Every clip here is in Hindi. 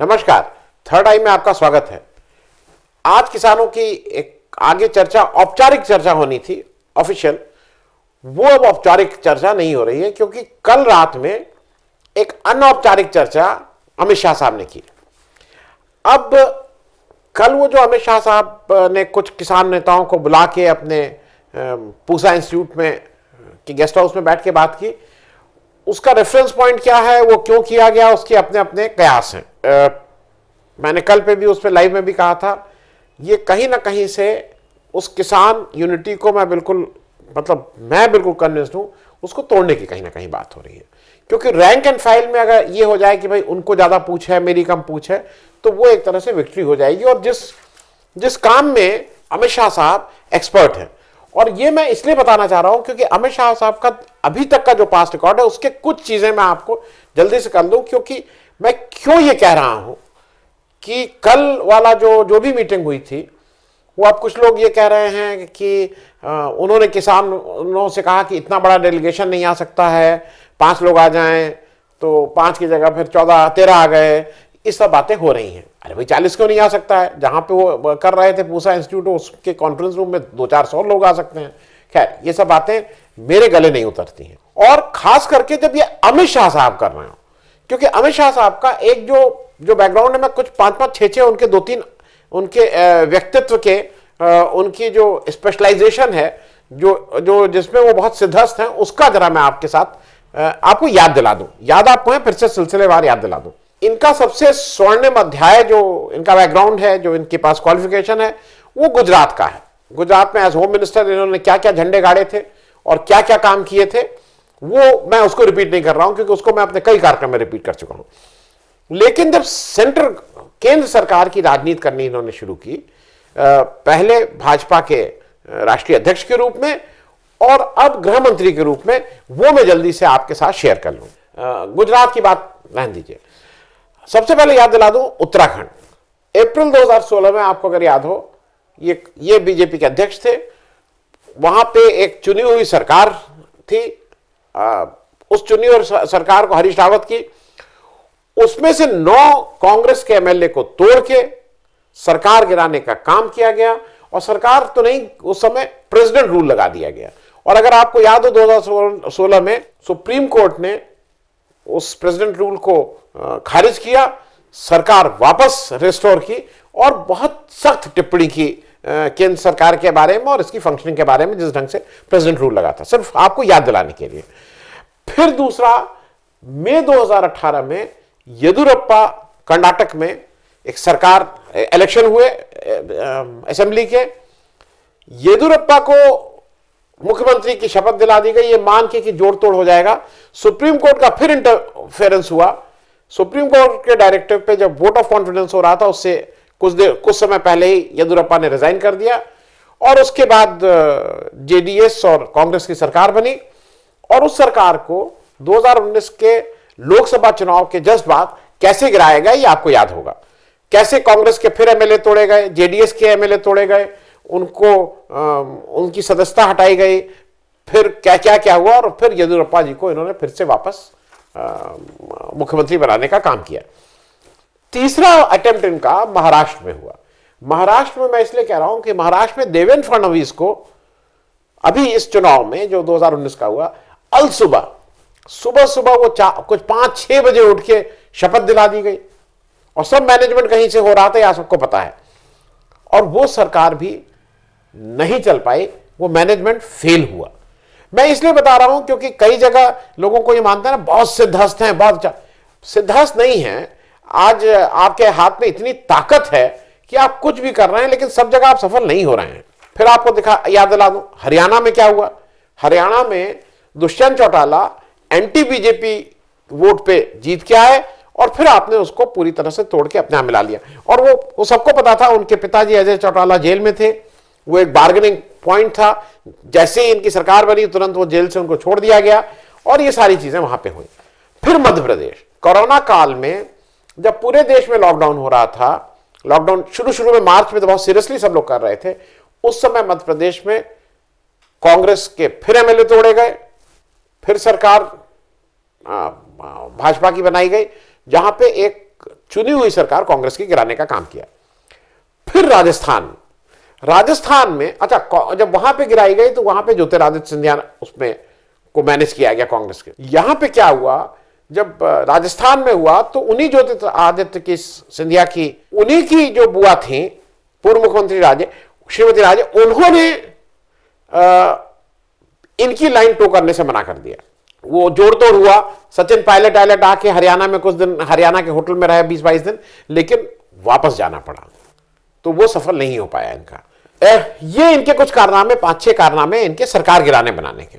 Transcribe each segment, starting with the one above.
नमस्कार। थर्ड आई में आपका स्वागत है। आज किसानों की एक आगे चर्चा, औपचारिक चर्चा होनी थी, ऑफिशियल, वो अब औपचारिक चर्चा नहीं हो रही है क्योंकि कल रात में एक अनौपचारिक चर्चा अमित शाह साहब ने की। अब कल वो जो अमित शाह साहब ने कुछ किसान नेताओं को बुला के अपने पूसा इंस्टीट्यूट में कि गेस्ट हाउस में बैठ के बात की, उसका रेफरेंस पॉइंट क्या है, वो क्यों किया गया, उसके अपने अपने कयास हैं। मैंने कल पे भी उस पर लाइव में भी कहा था, ये कहीं ना कहीं से उस किसान यूनिटी को मैं बिल्कुल कन्विंस्ड हूं, उसको तोड़ने की कहीं ना कहीं बात हो रही है। क्योंकि रैंक एंड फाइल में अगर ये हो जाए कि भाई उनको ज्यादा पूछ है, मेरी कम पूछ है, तो वो एक तरह से विक्ट्री हो जाएगी। और जिस काम में अमित शाह साहब एक्सपर्ट हैं, और ये मैं इसलिए बताना चाह रहा हूं क्योंकि अमित शाह साहब का अभी तक का जो पास्ट रिकॉर्ड है, उसके कुछ चीजें मैं आपको जल्दी से कर दूं। क्योंकि मैं क्यों ये कह रहा हूं कि कल वाला जो भी मीटिंग हुई थी, वो अब कुछ लोग ये कह रहे हैं कि उन्होंने किसानों से कहा कि इतना बड़ा डेलीगेशन नहीं आ सकता है, 5 लोग आ जाएं, तो 5 की जगह फिर 14-13 आ गए, इस सब बातें हो रही हैं। अरे भाई 40 क्यों नहीं आ सकता है? जहां पे वो कर रहे थे पूसा इंस्टीट्यूट, उसके कॉन्फ्रेंस रूम में 200-400 लोग आ सकते हैं। खैर, ये सब बातें मेरे गले नहीं उतरती हैं, और खास करके जब ये अमित शाह साहब कर रहे हो, क्योंकि अमित शाह साहब का एक जो बैकग्राउंड है, मैं कुछ 5-5, 6-6 उनके 2-3 उनके व्यक्तित्व के, उनकी जो स्पेशलाइजेशन है, जो जिसमें वो बहुत सिद्धस्त हैं, उसका जरा मैं आपके साथ आपको याद दिला दूं। याद आपको है, फिर से सिलसिलेवार याद दिला दूं। इनका सबसे स्वर्णिम अध्याय जो इनका बैकग्राउंड है, जो इनके पास क्वालिफिकेशन है, वो गुजरात का है। गुजरात में एज होम मिनिस्टर इन्होंने क्या क्या झंडे गाड़े थे और क्या क्या काम किए थे, वो मैं उसको रिपीट नहीं कर रहा हूं क्योंकि उसको मैं अपने कई कार्यक्रम में रिपीट कर चुका हूं। लेकिन जब केंद्र सरकार की राजनीति करनी इन्होंने शुरू की, पहले भाजपा के राष्ट्रीय अध्यक्ष के रूप में और अब गृह मंत्री के रूप में, वो मैं जल्दी से आपके साथ शेयर कर लूं। गुजरात की बात रहने दीजिए। सबसे पहले याद दिला दूं, उत्तराखंड अप्रैल 2016 में, आपको अगर याद हो, ये बीजेपी के अध्यक्ष थे। वहां पे एक चुनी हुई सरकार थी, उस चुनी हुई सरकार को हरीश रावत की, उसमें से 9 कांग्रेस के एमएलए को तोड़ के सरकार गिराने का काम किया गया। और सरकार तो नहीं, उस समय प्रेसिडेंट रूल लगा दिया गया। और अगर आपको याद हो, 2016 में सुप्रीम कोर्ट ने उस प्रेसिडेंट रूल को खारिज किया, सरकार वापस रिस्टोर की और बहुत सख्त टिप्पणी की केंद्र सरकार के बारे में और इसकी फंक्शनिंग के बारे में, जिस ढंग से प्रेसिडेंट रूल लगा था, सिर्फ आपको याद दिलाने के लिए। फिर दूसरा, मई 2018 में येदुरप्पा, कर्नाटक में एक सरकार, इलेक्शन हुए असेंबली के। येदुरप्पा को मुख्यमंत्री की शपथ दिला दी गई, ये मान के कि जोड़ तोड़ हो जाएगा। सुप्रीम कोर्ट का फिर इंटरफेरेंस हुआ। सुप्रीम कोर्ट के डायरेक्टिव पे जब वोट ऑफ कॉन्फिडेंस हो रहा था, उससे कुछ समय पहले ही येदुरप्पा ने रिजाइन कर दिया। और उसके बाद जेडीएस और कांग्रेस की सरकार बनी, और उस सरकार को 2019 के लोकसभा चुनाव के जस्ट बाद कैसे गिराया गया, ये आपको याद होगा। कैसे कांग्रेस के फिर एमएलए तोड़े गए, जेडीएस के एमएलए तोड़े गए, उनको उनकी सदस्यता हटाई गई, फिर क्या क्या क्या हुआ, और फिर येदुरप्पा जी को इन्होंने फिर से वापस मुख्यमंत्री बनाने का काम किया। तीसरा अटेम्प्ट इनका महाराष्ट्र में हुआ। महाराष्ट्र में मैं इसलिए कह रहा हूं कि महाराष्ट्र में देवेंद्र फडणवीस को अभी इस चुनाव में जो 2019 का हुआ, अल सुबह वो कुछ 5-6 बजे उठ के शपथ दिला दी गई, और सब मैनेजमेंट कहीं से हो रहा था, यह सबको पता है। और वो सरकार भी नहीं चल पाई, वो मैनेजमेंट फेल हुआ। मैं इसलिए बता रहा हूं क्योंकि कई जगह लोगों को ये मानते हैं ना, बहुत सिद्धस्त हैं, बहुत सिद्धस्त नहीं है। आज आपके हाथ में इतनी ताकत है कि आप कुछ भी कर रहे हैं, लेकिन सब जगह आप सफल नहीं हो रहे हैं। फिर आपको याद दिला दूं, हरियाणा में क्या हुआ। हरियाणा में Dushyant Chautala anti BJP vote पे जीत के आए, और फिर आपने उसको पूरी तरह से तोड़ के अपने यहां मिला लिया। और वो सबको पता था, उनके पिताजी अजय चौटाला जेल में थे, वो एक बार्गेनिंग पॉइंट था। जैसे ही इनकी सरकार बनी, तुरंत वो जेल से उनको छोड़ दिया गया, और ये सारी चीजें वहां पे हुई। फिर मध्य प्रदेश, कोरोना काल में जब पूरे देश में लॉकडाउन हो रहा था, लॉकडाउन शुरू में मार्च में तो बहुत सीरियसली सब लोग कर रहे थे, उस समय मध्य प्रदेश में कांग्रेस के फिर एमएलए तोड़े गए, फिर सरकार भाजपा की बनाई गई, जहां पे एक चुनी हुई सरकार कांग्रेस की गिराने का काम किया। फिर राजस्थान में अच्छा, जब वहां पे गिराई गई तो वहां पे ज्योतिरादित्य सिंधिया उसमें को मैनेज किया गया कांग्रेस के। यहां पे क्या हुआ, जब राजस्थान में हुआ तो उन्हीं ज्योतिरादित्य की सिंधिया की उन्हीं की जो बुआ थी पूर्व मुख्यमंत्री श्रीमती राजे, उन्होंने इनकी लाइन टो करने से मना कर दिया। वो जोड़ तोड़ हुआ, सचिन पायलट आके हरियाणा में कुछ दिन हरियाणा के होटल में रहे 20-22 दिन, लेकिन वापस जाना पड़ा, तो वो सफल नहीं हो पाया इनका। ये इनके कुछ कारनामे, 5-6 कारनामे इनके सरकार गिराने बनाने के।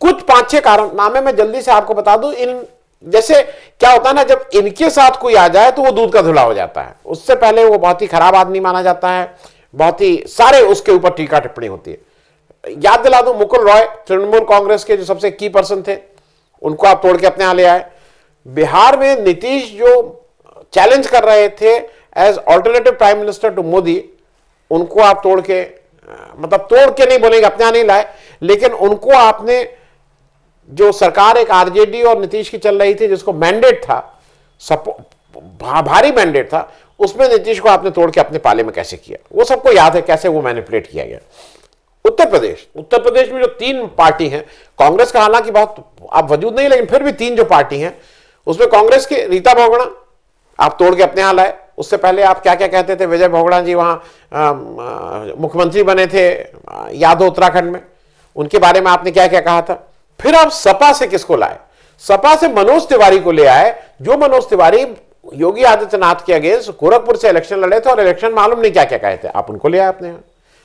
कुछ 5-6 कारनामे मैं जल्दी से आपको बता दूं। इन जैसे क्या होता है ना, जब इनके साथ कोई आ जाए तो वो दूध का धुला हो जाता है, उससे पहले वो बहुत ही खराब आदमी माना जाता है, बहुत ही सारे उसके ऊपर टीका टिप्पणी होती है। याद दिला दूं, मुकुल रॉय तृणमूल कांग्रेस के जो सबसे की पर्सन थे, उनको आप तोड़ के अपने यहां ले आए। बिहार में नीतीश जो चैलेंज कर रहे थे as alternative prime minister to Modi, उनको आप तोड़ के, मतलब तोड़ के नहीं बोलेंगे, अपने यहां नहीं लाए, लेकिन उनको आपने, जो सरकार एक आरजेडी और नीतीश की चल रही थी जिसको मैंडेट था, भारी मैंडेट था, उसमें नीतीश को आपने तोड़ के अपने पाले में कैसे किया, वो सबको याद है कैसे वो मैनिपुलेट किया गया। उत्तर प्रदेश में जो 3 पार्टी हैं, कांग्रेस का हालांकि बहुत अब वजूद नहीं, लेकिन फिर भी 3 जो पार्टी हैं, उसमें कांग्रेस के रीता बहुगुणा आप तोड़ के अपने यहां लाए। उससे पहले आप क्या क्या कहते थे, विजय बहुगुणा जी वहां मुख्यमंत्री बने थे, याद हो उत्तराखंड में, उनके बारे में आपने क्या क्या कहा था। फिर आप सपा से किसको लाए, सपा से मनोज तिवारी को ले आए, जो मनोज तिवारी योगी आदित्यनाथ के अगेंस्ट गोरखपुर से इलेक्शन लड़े थे और इलेक्शन मालूम नहीं क्या क्या कहे थे, आप उनको ले आए अपने यहां।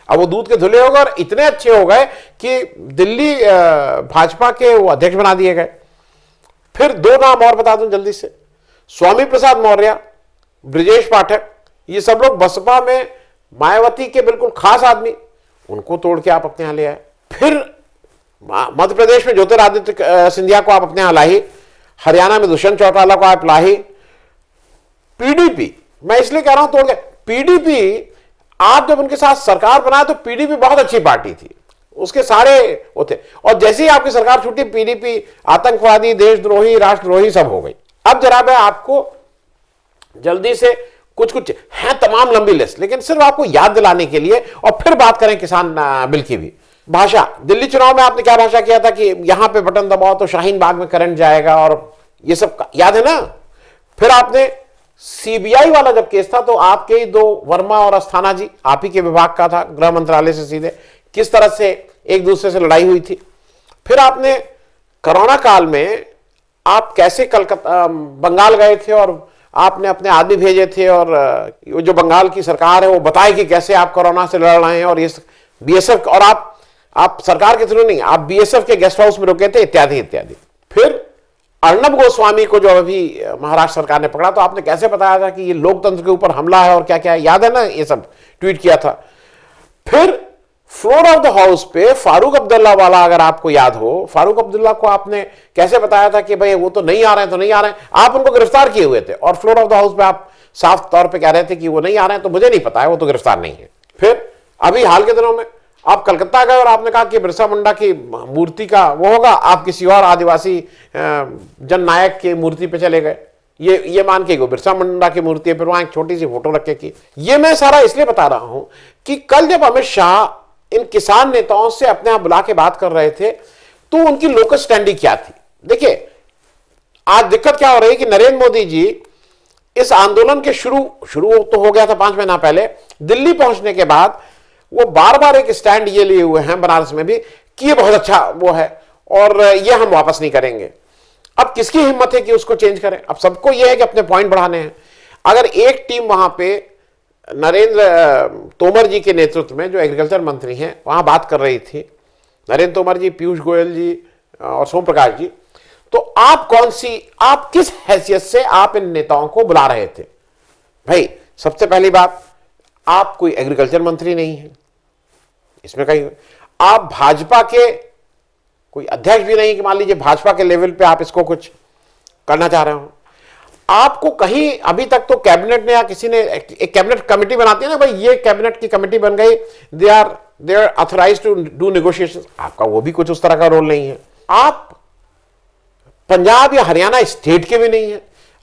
अब वो दूध के धुले हो गए और इतने अच्छे हो गए कि दिल्ली भाजपा के वो अध्यक्ष बना दिए गए। फिर 2 नाम और बता दूं जल्दी से, स्वामी प्रसाद मौर्य, ब्रिजेश पाठक, ये सब लोग बसपा में मायावती के बिल्कुल खास आदमी, उनको तोड़ के आप अपने यहां ले आए। फिर मध्य प्रदेश में ज्योतिरादित्य सिंधिया को आप अपने यहां लाही, हरियाणा में दुष्यंत चौटाला को आप लाही। पीडीपी, मैं इसलिए कह रहा हूं तोड़ के, पीडीपी आप जब उनके साथ सरकार बनाए तो पीडीपी बहुत अच्छी पार्टी थी, उसके सारे वो थे, और जैसे ही आपकी सरकार छूटी पीडीपी आतंकवादी, देशद्रोही, राष्ट्रद्रोही सब हो गई। अब जरा मैं आपको जल्दी से कुछ है तमाम लंबी लिस्ट, लेकिन सिर्फ आपको याद दिलाने के लिए, और फिर बात करें किसान बिल की भी। भाषा, दिल्ली चुनाव में आपने क्या भाषा किया था कि यहां पे बटन दबाओ तो शाहीन बाग में करंट जाएगा, और ये सब याद है ना। फिर आपने सीबीआई वाला जब केस था तो आपके ही 2 वर्मा और अस्थाना जी, आप ही के विभाग का था, गृह मंत्रालय से सीधे, किस तरह से एक दूसरे से लड़ाई हुई थी। फिर आपने कोरोना काल में आप कैसे कलकत्ता बंगाल गए थे और आपने अपने आदमी भेजे थे, और जो बंगाल की सरकार है वो बताए कि कैसे आप कोरोना से लड़ रहे हैं, और ये बीएसएफ, और आप सरकार के थ्रू नहीं, आप बीएसएफ के गेस्ट हाउस में रुके थे, इत्यादि इत्यादि। फिर अर्णब गोस्वामी को जो अभी महाराष्ट्र सरकार ने पकड़ा, तो आपने कैसे बताया था कि ये लोकतंत्र के ऊपर हमला है और क्या क्या है, याद है ना, ये सब ट्वीट किया था। फिर फ्लोर ऑफ द हाउस पे फारूक अब्दुल्ला वाला, अगर आपको याद हो, फारूक अब्दुल्ला को आपने कैसे बताया था कि भाई वो तो नहीं आ रहे हैं, तो नहीं आ रहे हैं, आप उनको गिरफ्तार किए हुए थे, और फ्लोर ऑफ द हाउस पे आप साफ तौर पे कह रहे थे कि वो नहीं आ रहे हैं, तो मुझे नहीं पता है, वो तो गिरफ्तार नहीं है। फिर अभी हाल के दिनों में आप कलकत्ता गए और आपने कहा कि बिरसा मुंडा की मूर्ति का वो होगा, आप किसी और आदिवासी जननायक की मूर्ति पे चले गए, ये मान के बिरसा मुंडा की मूर्ति है, फिर वहां एक छोटी सी फोटो रखे की। ये मैं सारा इसलिए बता रहा हूं कि कल जब अमित शाह इन किसान नेताओं से अपने आप बुला के बात कर रहे थे तो उनकी लोकल स्टैंडिंग क्या थी। देखिए आज दिक्कत क्या हो रही है कि नरेंद्र मोदी जी इस आंदोलन के शुरू तो हो गया था 5 महीना पहले, दिल्ली पहुंचने के बाद वो बार बार एक स्टैंड ये लिए हुए हैं बनारस में भी कि ये बहुत अच्छा वो है और ये हम वापस नहीं करेंगे। अब किसकी हिम्मत है कि उसको चेंज करें? अब सबको ये है कि अपने पॉइंट बढ़ाने हैं। अगर एक टीम वहां पे नरेंद्र तोमर जी के नेतृत्व में, जो एग्रीकल्चर मंत्री हैं, वहां बात कर रही थी, नरेंद्र तोमर जी, पीयूष गोयल जी और सोम प्रकाश जी, तो आप किस हैसियत से आप इन नेताओं को बुला रहे थे? भाई सबसे पहली बात, आप कोई एग्रीकल्चर मंत्री नहीं है, इसमें कहीं आप भाजपा के कोई अध्यक्ष भी नहीं कि मान लीजिए भाजपा के लेवल पे आप इसको कुछ करना चाह रहे हो। आपको कहीं अभी तक तो कैबिनेट ने या किसी ने एक कैबिनेट कमेटी बनाती है ना, भाई ये कैबिनेट की कमेटी बन गई, they are authorised to do negotiations, आपका वो भी कुछ उस तरह का रोल नहीं है। आप पंजाब या हरियाणा स्टेट के भी नहीं है,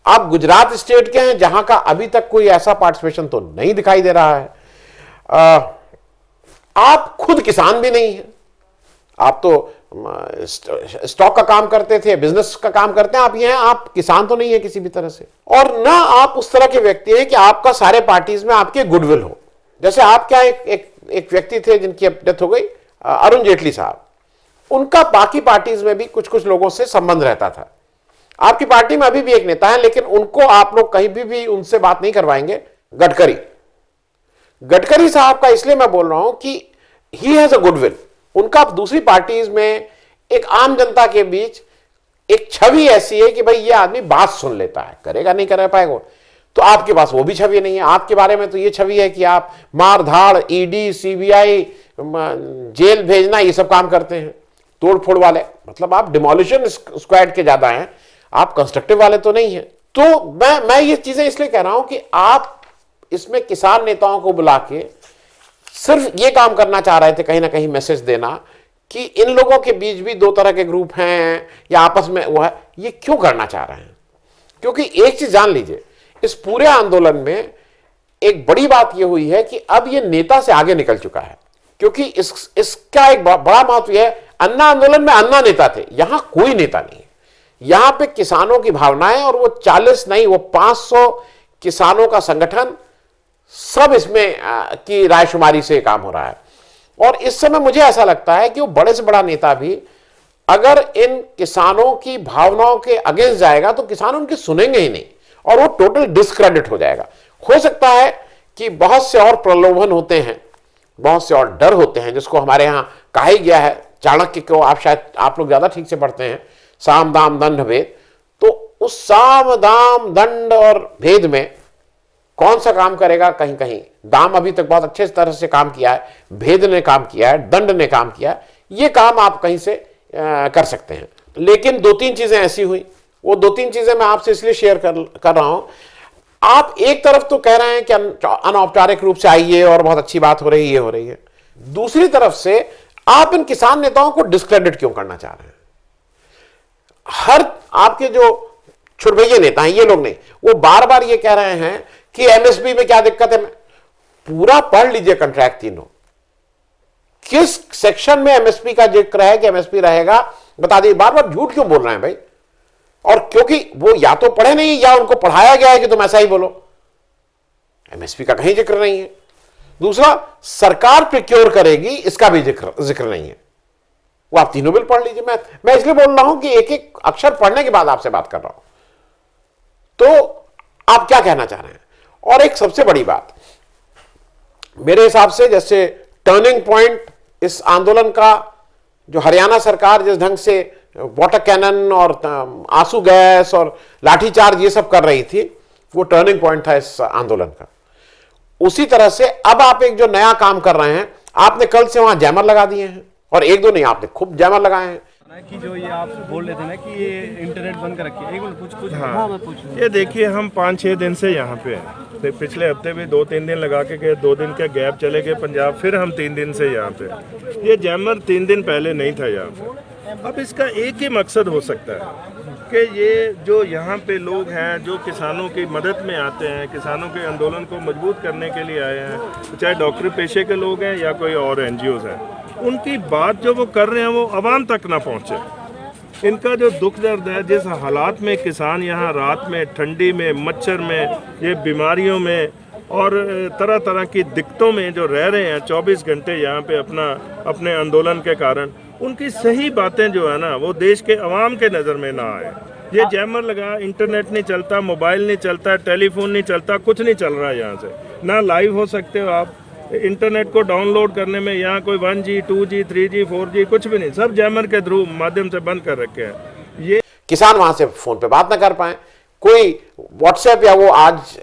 आप गुजरात स्टेट के हैं जहां का अभी तक कोई ऐसा पार्टिसिपेशन तो नहीं दिखाई दे रहा है। आप खुद किसान भी नहीं हैं, आप तो स्टॉक का काम करते थे, बिजनेस का काम करते हैं, आप ये हैं, आप किसान तो नहीं है किसी भी तरह से। और ना आप उस तरह के व्यक्ति हैं कि आपका सारे पार्टीज में आपके गुडविल हो। जैसे आप क्या एक व्यक्ति थे जिनकी डेथ हो गई, अरुण जेटली साहब, उनका बाकी पार्टीज में भी कुछ कुछ लोगों से संबंध रहता था। आपकी पार्टी में अभी भी एक नेता है, लेकिन उनको आप लोग कहीं भी उनसे बात नहीं करवाएंगे। गडकरी साहब का इसलिए मैं बोल रहा हूं कि ही हैज अ गुडविल। उनका दूसरी पार्टीज में एक आम जनता के बीच एक छवि ऐसी है कि भाई ये आदमी बात सुन लेता है, करेगा नहीं कर पाएगा। तो आपके पास वो भी छवि नहीं है। आपके बारे में तो ये छवि है कि आप मार धाड़, ईडी, सीबीआई, जेल भेजना, ये सब काम करते हैं, तोड़ फोड़ वाले। मतलब आप डिमोलिशन स्क्वाड के ज्यादा हैं, आप कंस्ट्रक्टिव वाले तो नहीं है। तो मैं ये चीजें इसलिए कह रहा हूं कि आप इसमें किसान नेताओं को बुला के सिर्फ ये काम करना चाह रहे थे, कहीं ना कहीं मैसेज देना कि इन लोगों के बीच भी दो तरह के ग्रुप हैं या आपस में वो है। ये क्यों करना चाह रहे हैं? क्योंकि एक चीज जान लीजिए, इस पूरे आंदोलन में एक बड़ी बात यह हुई है कि अब ये नेता से आगे निकल चुका है। क्योंकि इसका एक बड़ा महत्व है, अन्ना आंदोलन में अन्ना नेता थे, यहां कोई नेता नहीं है। यहां पे किसानों की भावनाएं, और वो 40 नहीं, वो 500 किसानों का संगठन, सब इसमें की रायशुमारी से काम हो रहा है। और इस समय मुझे ऐसा लगता है कि वो बड़े से बड़ा नेता भी अगर इन किसानों की भावनाओं के अगेंस्ट जाएगा तो किसान उनकी सुनेंगे ही नहीं, और वो टोटल डिस्क्रेडिट हो जाएगा। हो सकता है कि बहुत से और प्रलोभन होते हैं, बहुत से और डर होते हैं, जिसको हमारे यहां कहा ही गया है, चाणक्य को आप शायद आप लोग ज्यादा ठीक से पढ़ते हैं, साम दाम दंड भेद। तो उस साम दाम दंड और भेद में कौन सा काम करेगा? कहीं कहीं दाम अभी तक बहुत अच्छे तरह से काम किया है, भेद ने काम किया है, दंड ने काम किया है, ये काम आप कहीं से कर सकते हैं। लेकिन 2-3 चीजें ऐसी हुई, वो 2-3 चीजें मैं आपसे इसलिए शेयर कर रहा हूं। आप एक तरफ तो कह रहे हैं कि अनौपचारिक रूप से आइए और बहुत अच्छी बात हो रही है, ये हो रही है, दूसरी तरफ से आप इन किसान नेताओं को डिस्क्रेडिट क्यों करना चाह रहे हैं? हर आपके जो छुरभैये नेता हैं, ये लोग नहीं, वो बार बार ये कह रहे हैं कि एमएसपी में क्या दिक्कत है। पूरा पढ़ लीजिए कंट्रैक्ट तीनों, किस सेक्शन में एमएसपी का जिक्र है कि एमएसपी रहेगा, बता दिए। बार बार झूठ क्यों बोल रहे हैं भाई? और क्योंकि वो या तो पढ़े नहीं या उनको पढ़ाया गया है कि तुम ऐसा ही बोलो। एमएसपी का कहीं जिक्र नहीं है। दूसरा, सरकार प्रिक्योर करेगी, इसका भी जिक्र नहीं है। वो आप तीनों बिल पढ़ लीजिए। मैं इसलिए बोल रहा हूं कि एक एक अक्षर पढ़ने के बाद आपसे बात कर रहा हूं। तो आप क्या कहना चाह रहे हैं? और एक सबसे बड़ी बात मेरे हिसाब से, जैसे टर्निंग पॉइंट इस आंदोलन का, जो हरियाणा सरकार जिस ढंग से वाटर कैनन और आंसू गैस और लाठीचार्ज ये सब कर रही थी, वो टर्निंग पॉइंट था इस आंदोलन का। उसी तरह से अब आप एक जो नया काम कर रहे हैं, आपने कल से वहां जैमर लगा दिए हैं, और एक दो नहीं, आपने खूब जैमर लगाए हैं कि जो ये आप बोल रहे थे ना कि ये इंटरनेट बंद कर रखी है। एक मिनट कुछ हाँ, ये देखिए, हम 5-6 दिन से यहाँ पे हैं। फिर पिछले हफ्ते भी 2-3 दिन लगा के गए, 2 दिन के गैप चले गए पंजाब, फिर हम 3 दिन से यहाँ पे। ये जैमर 3 दिन पहले नहीं था यहाँ पे। अब इसका एक ही मकसद हो सकता है कि ये जो यहाँ पे लोग हैं, जो किसानों की मदद में आते हैं, किसानों के आंदोलन को मजबूत करने के लिए आए हैं, चाहे डॉक्टरी पेशे के लोग हैं या कोई और NGOs हैं, उनकी बात जो वो कर रहे हैं वो आवाम तक ना पहुँचे। इनका जो दुख दर्द है, जिस हालात में किसान यहाँ रात में, ठंडी में, मच्छर में, ये बीमारियों में और तरह तरह की दिक्कतों में जो रह रहे हैं 24 घंटे यहाँ पे अपने आंदोलन के कारण, उनकी सही बातें जो है ना, वो देश के अवाम के नज़र में ना आए। ये जैमर लगा, इंटरनेट नहीं चलता, मोबाइल नहीं चलता, टेलीफोन नहीं चलता, कुछ नहीं चल रहा है यहाँ से, ना लाइव हो सकते हो आप। इंटरनेट को डाउनलोड करने में यहाँ कोई 1G, 2G, 3G, 4G कुछ भी नहीं, सब जैमर के थ्रू माध्यम से बंद कर रखे हैं। ये किसान वहां से फोन पे बात ना कर पाए, कोई व्हाट्सएप या वो आज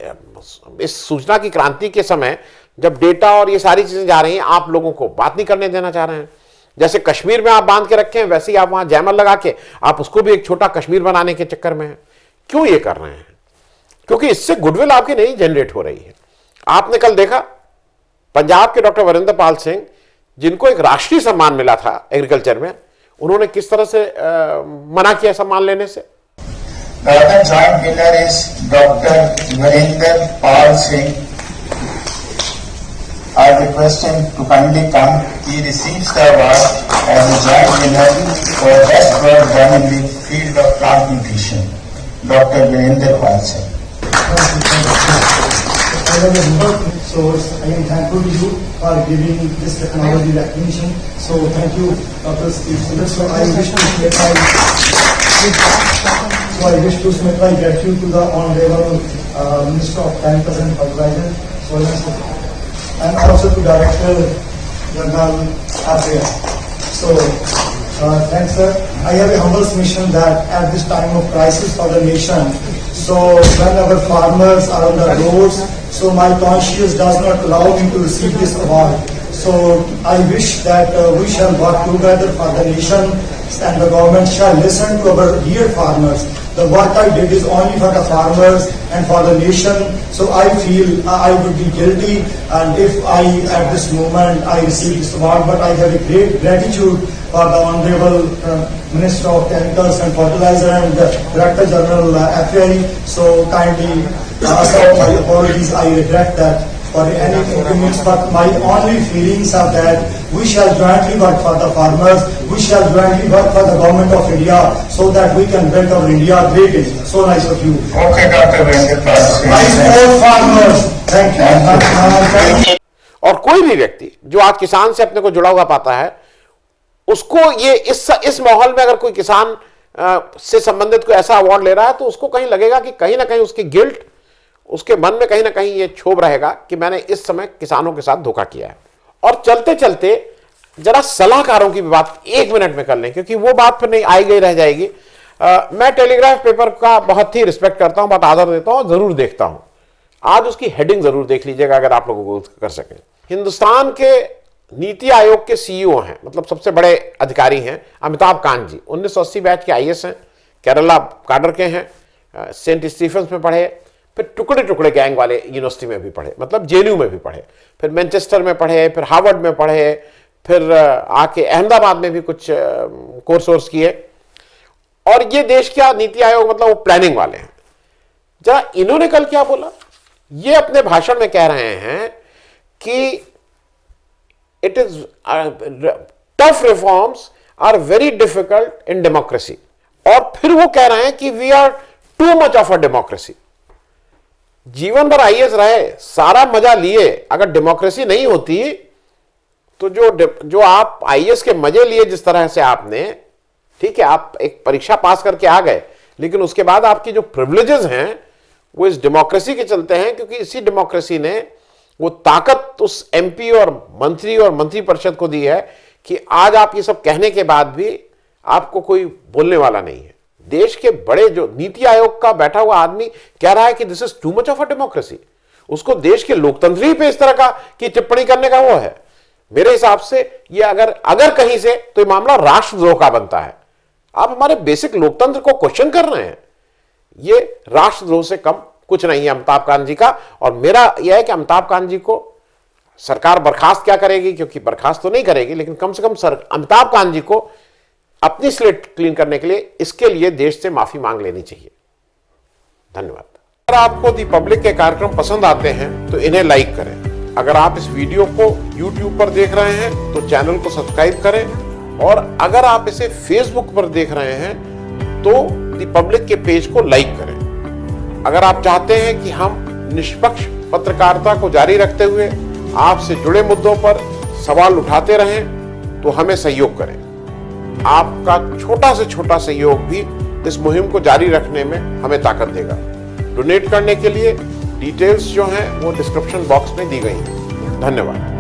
इस सूचना की क्रांति के समय जब डेटा और ये सारी चीजें जा रही हैं, आप लोगों को बात नहीं करने देना चाह रहे हैं। जैसे कश्मीर में आप बांध के रखे हैं, वैसे ही आप वहां जैमर लगा के आप उसको भी एक छोटा कश्मीर बनाने के चक्कर में हैं। क्यों ये कर रहे हैं? क्योंकि इससे गुडविल आपकी नहीं जनरेट हो रही है। आपने कल देखा पंजाब के डॉक्टर वरिंदर पाल सिंह, जिनको एक राष्ट्रीय सम्मान मिला था एग्रीकल्चर में, उन्होंने किस तरह से मना किया सम्मान लेने से। The other joint winner is Dr. Narinder Pal Singh. I request him to kindly come. He receives the award as a joint winner for best work done in the field of plant nutrition. Dr. Narinder Pal Singh. So I am thankful to you for giving this technology recognition. So thank you, Dr. Steve Sunder. So I wish to submit my gratitude to the Honorable Minister of Chemicals and Fertilizer, and also to Director General Affairs. So thanks, sir. I have a humble submission that at this time of crisis for the nation, so when our farmers are on the roads, so my conscience does not allow me to receive this award. So I wish that we shall work together for the nation, and the government shall listen to our dear farmers. The work I did is only for the farmers and for the nation. So I feel I would be guilty, and if I at this moment I receive this award, but I have a great gratitude for the Honorable Minister of Chemicals and Fertilizer and the Director General FAI. So kindly accept my apologies. I regret that for any inconvenience, but my only feelings are that we shall jointly work for the farmers, we shall jointly work for the government of India, so that we can build our India great India. So nice of you. Okay, Dr. Narinder Pal Singh. I support farmers. Thank you. और कोई भी व्यक्ति जो आज किसान से अपने को जुड़ा हुआ पाता है, उसको ये इस माहौल में अगर कोई किसान से संबंधित कोई ऐसा अवार्ड ले रहा है, तो उसको कहीं लगेगा कि कहीं ना कहीं उसकी गिल्ट, उसके मन में कहीं ना कहीं ये क्षोभ रहेगा कि मैंने इस समय किसानों के साथ धोखा किया है। और चलते चलते जरा सलाहकारों की भी बात 1 मिनट में कर लें, क्योंकि वो बात फिर नहीं आई गई रह जाएगी। मैं टेलीग्राफ पेपर का बहुत ही रिस्पेक्ट करता हूं, बहुत आदर देता हूं, जरूर देखता हूं। आज उसकी हेडिंग जरूर देख लीजिएगा अगर आप लोगों को कर सकें। हिंदुस्तान के नीति आयोग के सीईओ हैं, मतलब सबसे बड़े अधिकारी हैं, अमिताभ कांत जी। 1980 बैच के आईएएस हैं, केरला काडर के हैं, सेंट स्टीफेंस में पढ़े, फिर टुकड़े टुकड़े गैंग वाले यूनिवर्सिटी में भी पढ़े, मतलब जेएनयू में भी पढ़े, फिर मैनचेस्टर में पढ़े, फिर हार्वर्ड में पढ़े, फिर आके अहमदाबाद में भी कुछ कोर्स किए। और ये देश का नीति आयोग मतलब वो प्लानिंग वाले हैं। जरा इन्होंने कल क्या बोला, ये अपने भाषण में कह रहे हैं कि it is tough reforms are very difficult in democracy, और फिर वो कह रहे हैं कि we are too much of a democracy. जीवन भर आईएएस रहे, सारा मजा लिए, अगर डेमोक्रेसी नहीं होती तो जो आप आईएएस के मजे लिए जिस तरह से आपने, ठीक है, आप एक परीक्षा पास करके आ गए, लेकिन उसके बाद आपकी जो प्रिविलेजेस हैं वो इस डेमोक्रेसी के चलते हैं, क्योंकि इसी डेमोक्रेसी ने वो ताकत उस एमपी और मंत्री परिषद को दी है कि आज आप ये सब कहने के बाद भी आपको कोई बोलने वाला नहीं है। देश के बड़े जो नीति आयोग का बैठा हुआ आदमी कह रहा है कि this is to much of a democracy. उसको देश के लोकतंत्र ही पे इस तरह का की टिप्पणी करने का वो है। मेरे हिसाब से ये अगर कहीं से तो ये मामला राष्ट्रद्रोह का बनता है। आप हमारे बेसिक लोकतंत्र को क्वेश्चन कर रहे हैं, ये राष्ट्रद्रोह से कम कुछ नहीं है अमिताभ कांत जी का। और मेरा यह है कि अमिताभ कांत जी को सरकार बर्खास्त क्या करेगी, क्योंकि बर्खास्त तो नहीं करेगी, लेकिन कम से कम अमिताभ कांत जी को अपनी स्लेट क्लीन करने के लिए, इसके लिए देश से माफी मांग लेनी चाहिए। धन्यवाद। अगर आपको दी पब्लिक के कार्यक्रम पसंद आते हैं तो इन्हें लाइक करें। अगर आप इस वीडियो को YouTube पर देख रहे हैं तो चैनल को सब्सक्राइब करें, और अगर आप इसे Facebook पर देख रहे हैं तो दी पब्लिक के पेज को लाइक करें। अगर आप चाहते हैं कि हम निष्पक्ष पत्रकारिता को जारी रखते हुए आपसे जुड़े मुद्दों पर सवाल उठाते रहें तो हमें सहयोग करें। आपका छोटा से छोटा सहयोग भी इस मुहिम को जारी रखने में हमें ताकत देगा। डोनेट करने के लिए डिटेल्स जो हैं वो डिस्क्रिप्शन बॉक्स में दी गई हैं। धन्यवाद।